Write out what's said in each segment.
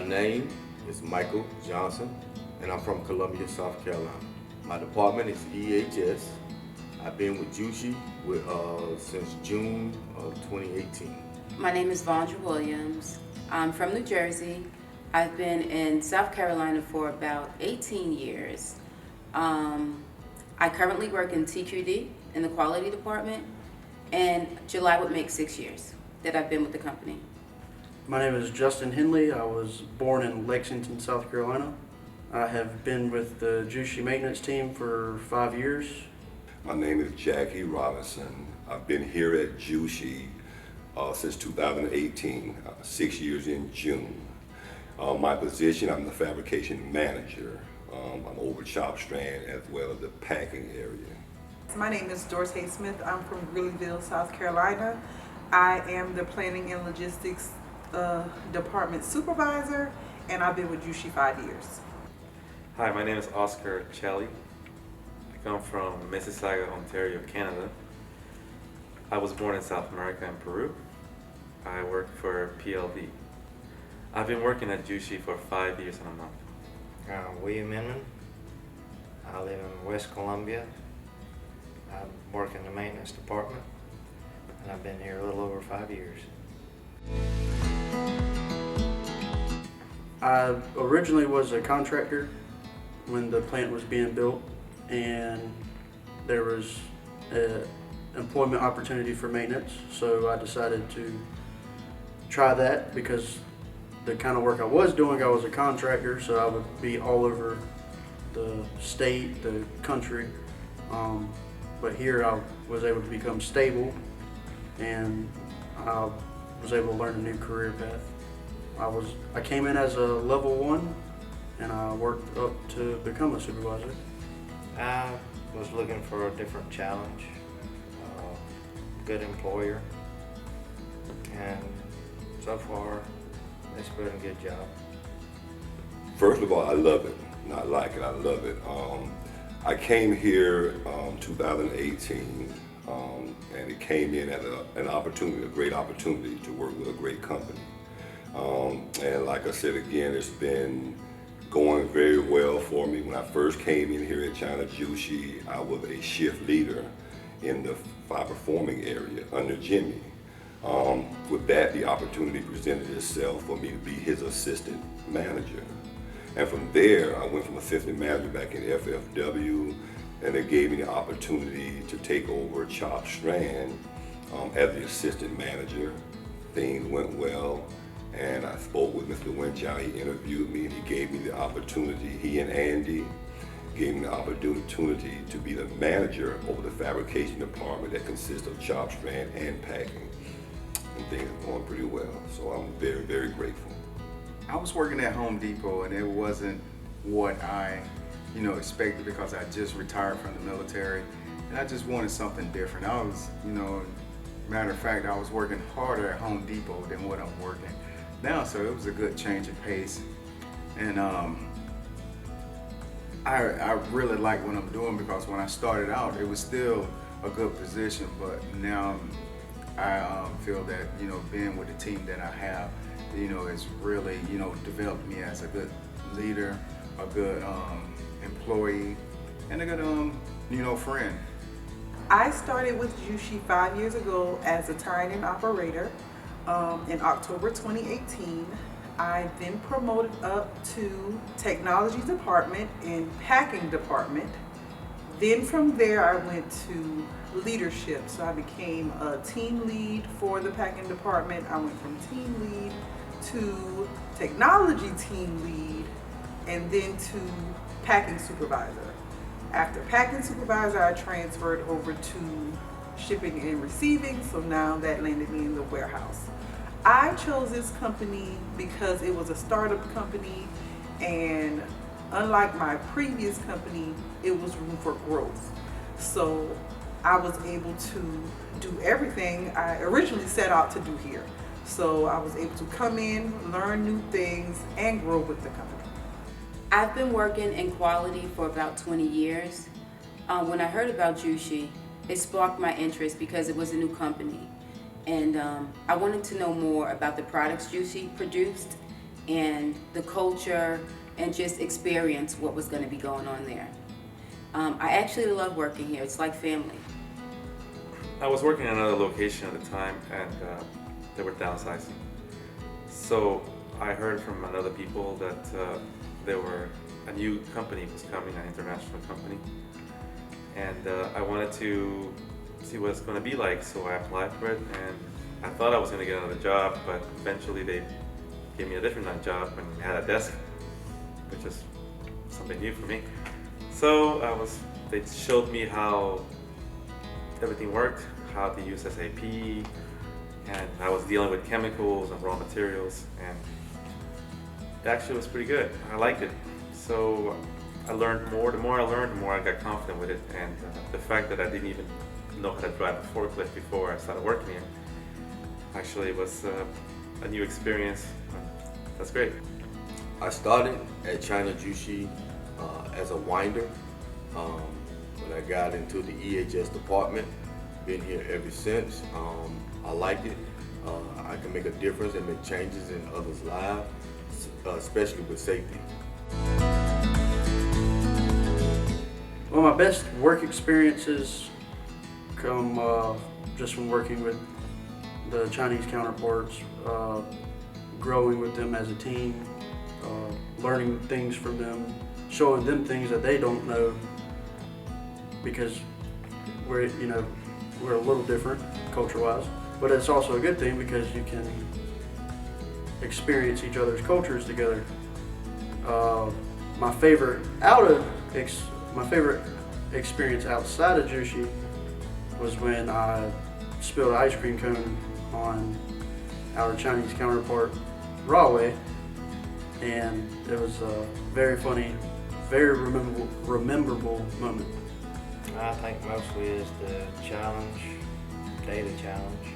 name is Michael Johnson, and I'm from Columbia, South Carolina. My department is EHS. I've been with Jushi since June of 2018. My name is Vondra Williams. I'm from New Jersey. I've been in South Carolina for about 18 years. I currently work in TQD in the quality department, and July would make 6 years that I've been with the company. My name is Justin Henley. I was born in Lexington, South Carolina. I have been with the Jushi maintenance team for 5 years. My name is Jackie Robinson. I've been here at Jushi since 2018, 6 years in June. My position, I'm the fabrication manager. I'm over chop strand as well as the packing area. My name is Doris Hay Smith. I'm from Greeleyville, South Carolina. I am the planning and logistics department supervisor, and I've been with Jushi 5 years. Hi, my name is Oscar Chelly. I come from Mississauga, Ontario, Canada. I was born in South America in Peru. I work for PLV. I've been working at Jushi for 5 years and a month. William Inman. I live in West Columbia. I work in the maintenance department, and I've been here a little over 5 years. I originally was a contractor when the plant was being built, and there was an employment opportunity for maintenance, so I decided to try that because the kind of work I was doing, I was a contractor, so I would be all over the state, the country, but here I was able to become stable, and I was able to learn a new career path. I came in as a level 1, and I worked up to become a supervisor. I was looking for a different challenge, good employer, and so far it's been a good job. First of all, I love it. Not like it, I love it. I came here 2018, and it came in as an opportunity, a great opportunity to work with a great company. And like I said again, it's been going very well for me. When I first came in here at China Jushi, I was a shift leader in the fiber forming area under Jimmy. With that, the opportunity presented itself for me to be his assistant manager. And from there, I went from assistant manager back in FFW, and they gave me the opportunity to take over Chop Strand as the assistant manager. Things went well, and I spoke with Mr. Winchow. He interviewed me, and he gave me the opportunity, he and Andy gave me the opportunity to be the manager over the fabrication department that consists of Chop Strand and packing. And things are going pretty well, so I'm very, very grateful. I was working at Home Depot, and it wasn't what I, expected, because I just retired from the military, and I just wanted something different. I was, matter of fact, I was working harder at Home Depot than what I'm working now, so it was a good change of pace. And I really like what I'm doing, because when I started out, it was still a good position, but now I feel that, being with the team that I have, it's really, developed me as a good leader, a good employee, and a good, friend. I started with Jushi 5 years ago as a tie-in operator in October 2018. I then promoted up to technology department and packing department. Then from there I went to leadership. So I became a team lead for the packing department. I went from team lead to technology team lead, and then to packing supervisor. After packing supervisor, I transferred over to shipping and receiving, so now that landed me in the warehouse. I chose this company because it was a startup company, and unlike my previous company, it was room for growth. So I was able to do everything I originally set out to do here. So I was able to come in, learn new things, and grow with the company. I've been working in quality for about 20 years. When I heard about Jushi, it sparked my interest because it was a new company. And I wanted to know more about the products Jushi produced and the culture and just experience what was going to be going on there. I actually love working here. It's like family. I was working in another location at the time, and they were downsizing. So I heard from another people that a new company was coming, an international company, and I wanted to see what it's going to be like. So I applied for it, and I thought I was going to get another job, but eventually they gave me a different job and had a desk, which is something new for me. So they showed me how everything worked, how to use SAP, and I was dealing with chemicals and raw materials, and it actually was pretty good. I liked it. So I learned more. The more I learned, the more I got confident with it, and the fact that I didn't even know how to drive a forklift before I started working here actually was a new experience. That's great. I started at China Jushi as a winder. When I got into the EHS department, been here ever since. I like it. I can make a difference and make changes in others' lives, especially with safety. Well, my best work experiences come just from working with the Chinese counterparts, growing with them as a team, learning things from them, showing them things that they don't know, because we're a little different culture-wise, but it's also a good thing because you can experience each other's cultures together. My favorite experience outside of Jushi was when I spilled an ice cream cone on our Chinese counterpart, Rawway, and it was a very funny, very rememberable moment. I think mostly is the challenge, daily challenge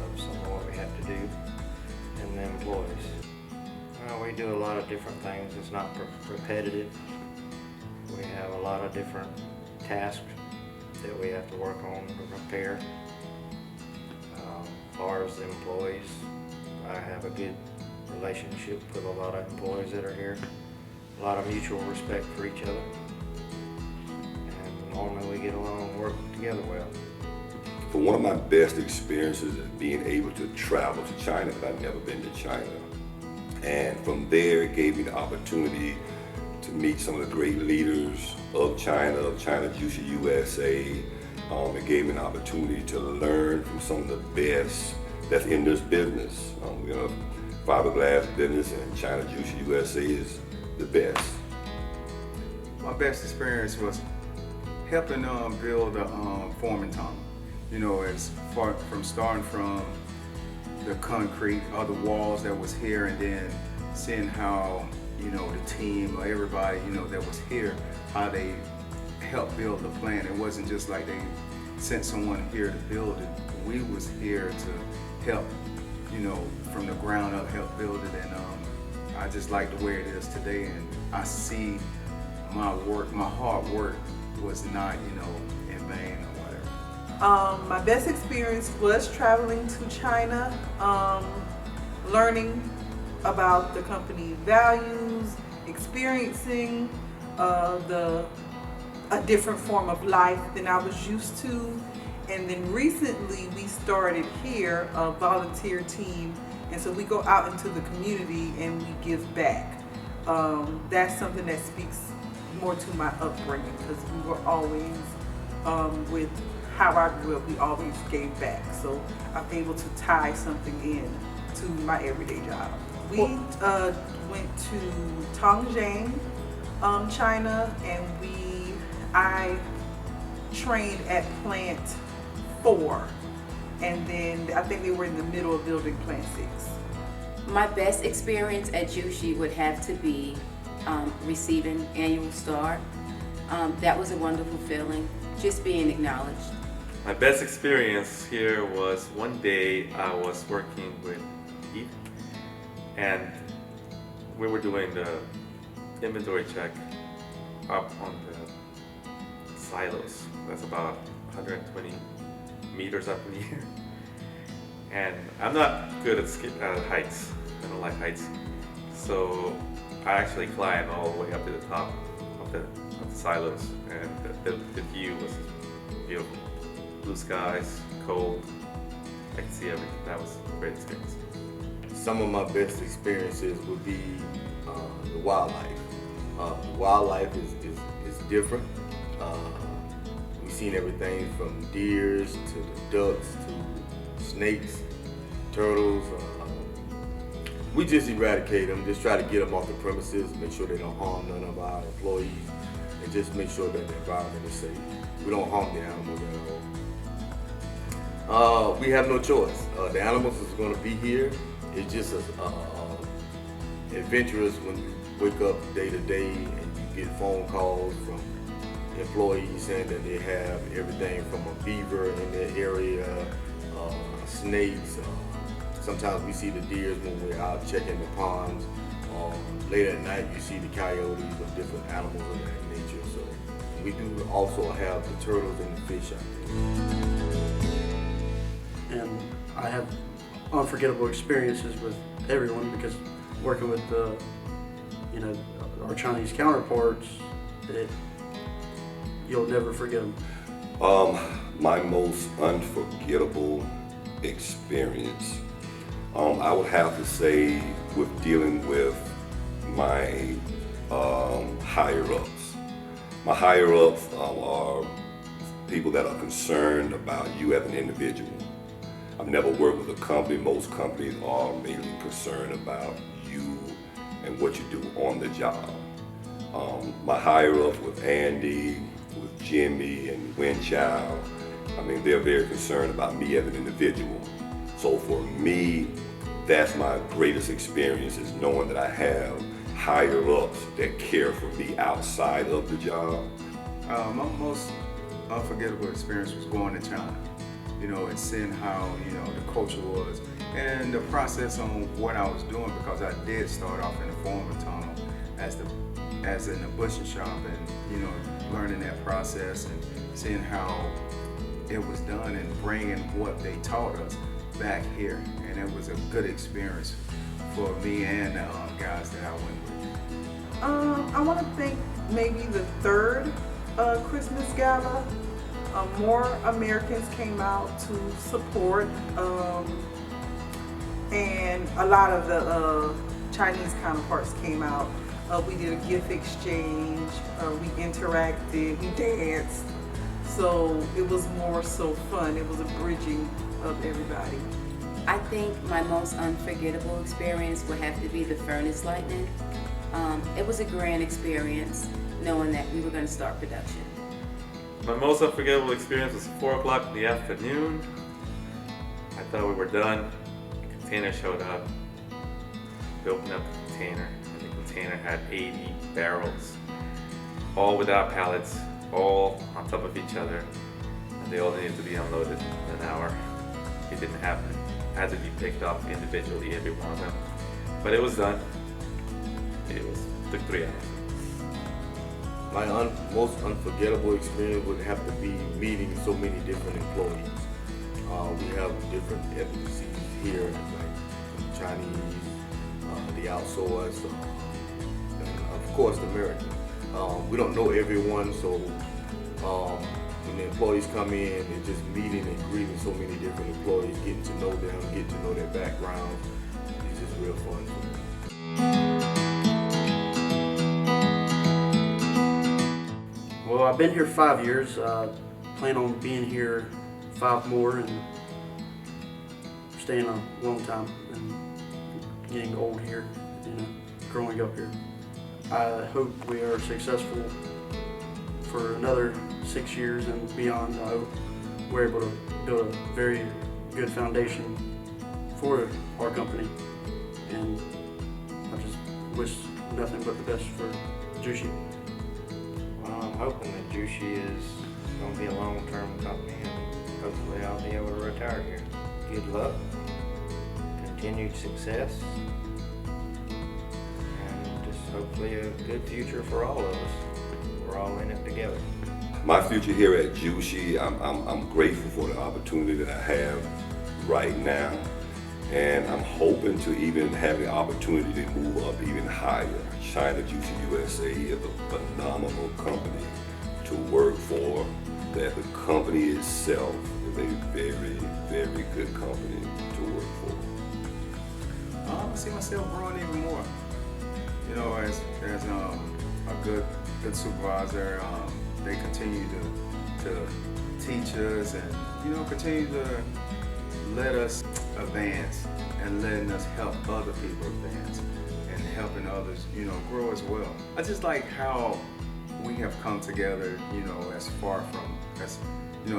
of some of what we have to do and the employees. Well, we do a lot of different things. It's not repetitive. We have a lot of different tasks that we have to work on to prepare. As far as the employees, I have a good relationship with a lot of employees that are here. A lot of mutual respect for each other. And normally we get along and work together well. For one of my best experiences is being able to travel to China, because I've never been to China. And from there, it gave me the opportunity to meet some of the great leaders of China Jushi USA. It gave me an opportunity to learn from some of the best that's in this business. We're in a fiberglass business, and China Jushi USA is the best. My best experience was helping build a forming tunnel. You know, as far from starting from the concrete, other walls that was here, and then seeing how, you know, the team or everybody, you know, that was here, how they helped build the plant. It wasn't just like they sent someone here to build it. We was here to help, you know, from the ground up, help build it. And I just like the way it is today. And I see my work, my hard work was not, you know, in vain or whatever. My best experience was traveling to China, learning about the company values, experiencing a different form of life than I was used to. And then recently we started here a volunteer team, and so we go out into the community and we give back. That's something that speaks more to my upbringing, because we were always, with how I grew up, we always gave back. So I'm able to tie something in to my everyday job. We went to Tongjiang, China, and I trained at plant 4, and then I think they were in the middle of building plant 6. My best experience at Jushi would have to be receiving annual star. That was a wonderful feeling, just being acknowledged. My best experience here was one day I was working with Heath, and we were doing the inventory check up on the silos. That's about 120 meters up in the air. And I'm not good at heights. I don't like heights. So I actually climbed all the way up to the top of the silos, and the view was beautiful. Blue skies, cold. I could see everything. That was a great experience. Some of my best experiences would be the wildlife. Wildlife is different. We've seen everything from deers to the ducks to snakes, turtles. We just eradicate them, just try to get them off the premises, make sure they don't harm none of our employees, and just make sure that the environment is safe. We don't harm the animals at all. We have no choice. The animals is going to be here. It's just as adventurous when you wake up day to day and you get phone calls from employees saying that they have everything from a beaver in their area, snakes. Sometimes we see the deers when we're out checking the ponds. Later at night you see the coyotes or different animals of that nature. So we do also have the turtles and the fish out there. And I have unforgettable experiences with everyone because working with our Chinese counterparts, you'll never forget them. My most unforgettable experience, I would have to say with dealing with my higher-ups. My higher-ups are people that are concerned about you as an individual. I've never worked with a company. Most companies are mainly concerned about you and what you do on the job. My higher-ups with Andy, with Jimmy and Winchild, I mean, they're very concerned about me as an individual. So for me, that's my greatest experience, is knowing that I have higher-ups that care for me outside of the job. My most unforgettable experience was going to China, and seeing how, the culture was and the process on what I was doing, because I did start off in the foreman tunnel as in the butcher shop, and, learning that process and seeing how it was done and bringing what they taught us back here. And it was a good experience for me and the guys that I went with. I want to thank maybe the third Christmas gala. More Americans came out to support, and a lot of the Chinese counterparts came out. We did a gift exchange, we interacted, we danced. So it was more so fun. It was a bridging of everybody. I think my most unforgettable experience would have to be the furnace lighting. It was a grand experience knowing that we were going to start production. My most unforgettable experience was 4 o'clock in the afternoon. I thought we were done. A container showed up. We opened up the container, and the container had 80 barrels, all without pallets, all on top of each other, and they all needed to be unloaded in an hour. It didn't happen. It had to be picked up individually, every one of them. But it was done. Took 3 hours. My most unforgettable experience would have to be meeting so many different employees. We have different ethnicities here, like Chinese, the outsourced, and of course the American. We don't know everyone, so when the employees come in, and just meeting and greeting so many different employees, getting to know them, getting to know their backgrounds, it's just real fun for me. Well, I've been here 5 years. Plan on being here 5 more and staying a long time and getting old here, growing up here. I hope we are successful for another 6 years and beyond. I hope we're able to build a very good foundation for our company, and I just wish nothing but the best for Jushi. Well, I'm hoping that Jushi is going to be a long-term company, and hopefully I'll be able to retire here. Good luck, continued success, and just hopefully a good future for all of us. We're all in it together. My future here at Jushi, I'm grateful for the opportunity that I have right now. And I'm hoping to even have the opportunity to move up even higher. China Jushi USA is a phenomenal company to work for. That the company itself is a very, very good company to work for. I see myself growing even more. You know, as a good supervisor, they continue to teach us and continue to let us advance and letting us help other people advance and helping others grow as well. I just like how we have come together, as far from as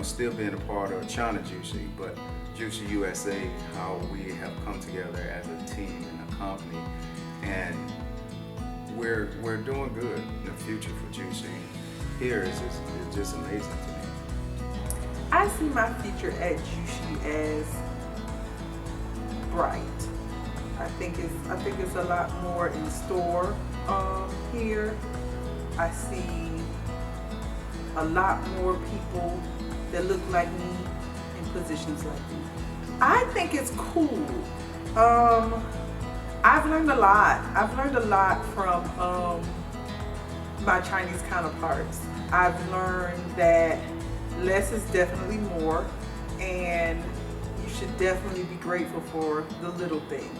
still being a part of China Jushi, but Jushi USA, how we have come together as a team and a company, and we're doing good in the future for Jushi. Here is just amazing to me. I see my future at Jushi as bright. I think it's a lot more in store here. I see a lot more people that look like me in positions like me. I think it's cool. I've learned a lot. I've learned a lot from my Chinese counterparts. I've learned that less is definitely more, and you should definitely be grateful for the little things.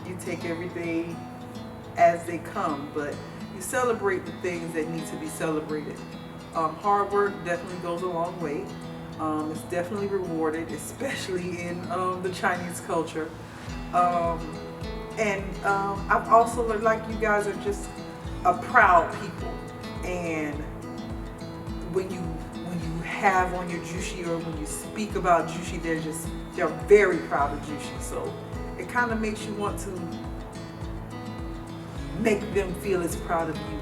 You take every day as they come, but you celebrate the things that need to be celebrated. Hard work definitely goes a long way. It's definitely rewarded, especially in the Chinese culture. And I've also learned, like, you guys are just a proud people, and when you have on your Jushi or when you speak about Jushi, they're very proud of Jushi. So it kind of makes you want to make them feel as proud of you,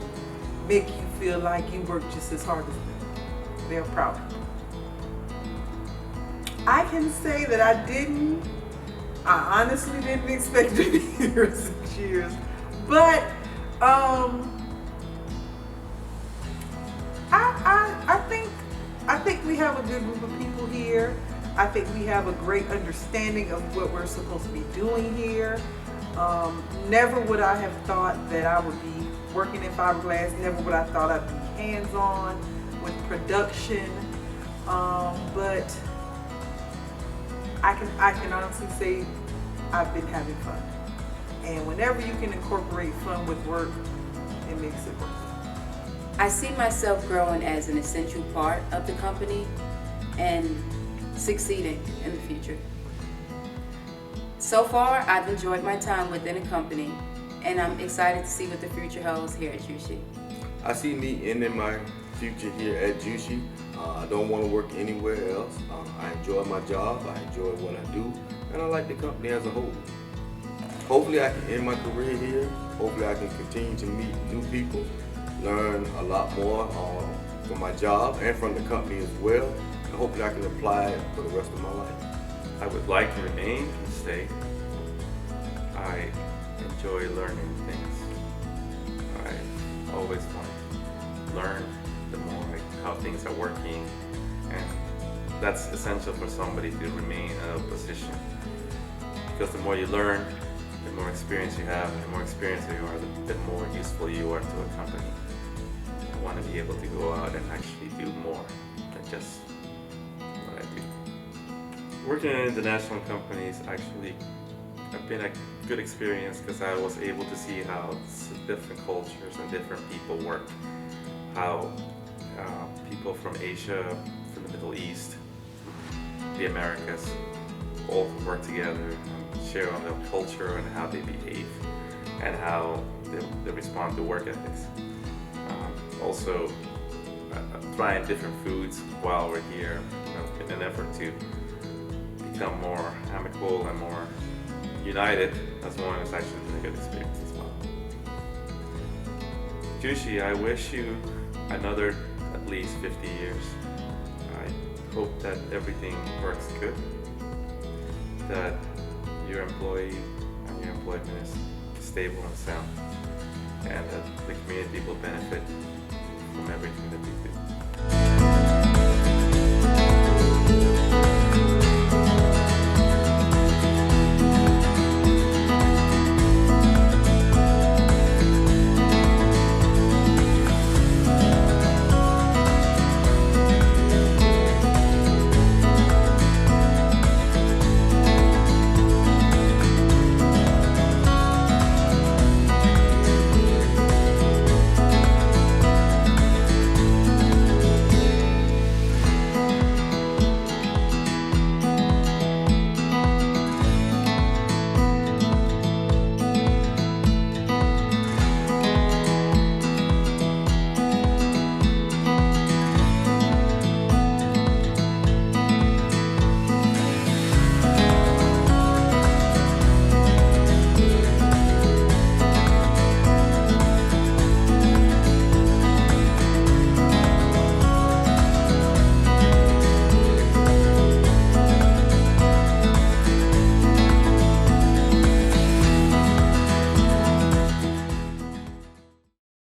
make you feel like you work just as hard as them. They're proud people. I can say that I honestly didn't expect to be here 6 years, but I think we have a good group of people here. I think we have a great understanding of what we're supposed to be doing here. Never would I have thought that I would be working in fiberglass. Never would I thought I'd be hands-on with production. But I can honestly say I've been having fun. And whenever you can incorporate fun with work, it makes it work. I see myself growing as an essential part of the company and succeeding in the future. So far, I've enjoyed my time within the company, and I'm excited to see what the future holds here at Jushi. I see me ending my future here at Jushi. I don't want to work anywhere else. I enjoy my job, I enjoy what I do, and I like the company as a whole. Hopefully I can end my career here. Hopefully I can continue to meet new people, learn a lot more from my job and from the company as well, and hopefully I can apply it for the rest of my life. I would like to remain and stay. I enjoy learning things. I always want to learn the more how things are working, and that's essential for somebody to remain in a position, because the more you learn, the more experience you have, and the more experienced you are, the more useful you are to a company. I want to be able to go out and actually do more than just what I do. Working in international companies actually have been a good experience, because I was able to see how different cultures and different people work, how people from Asia, from the Middle East, the Americas, all work together and share on their culture and how they behave and how they respond to work ethics. Also, trying different foods while we're here, in an effort to become more amicable and more united as one, is actually been a good experience as well. Jushi, I wish you another at least 50 years. I hope that everything works good, that your employee and your employment is stable and sound, and that the community will benefit from everything that you do.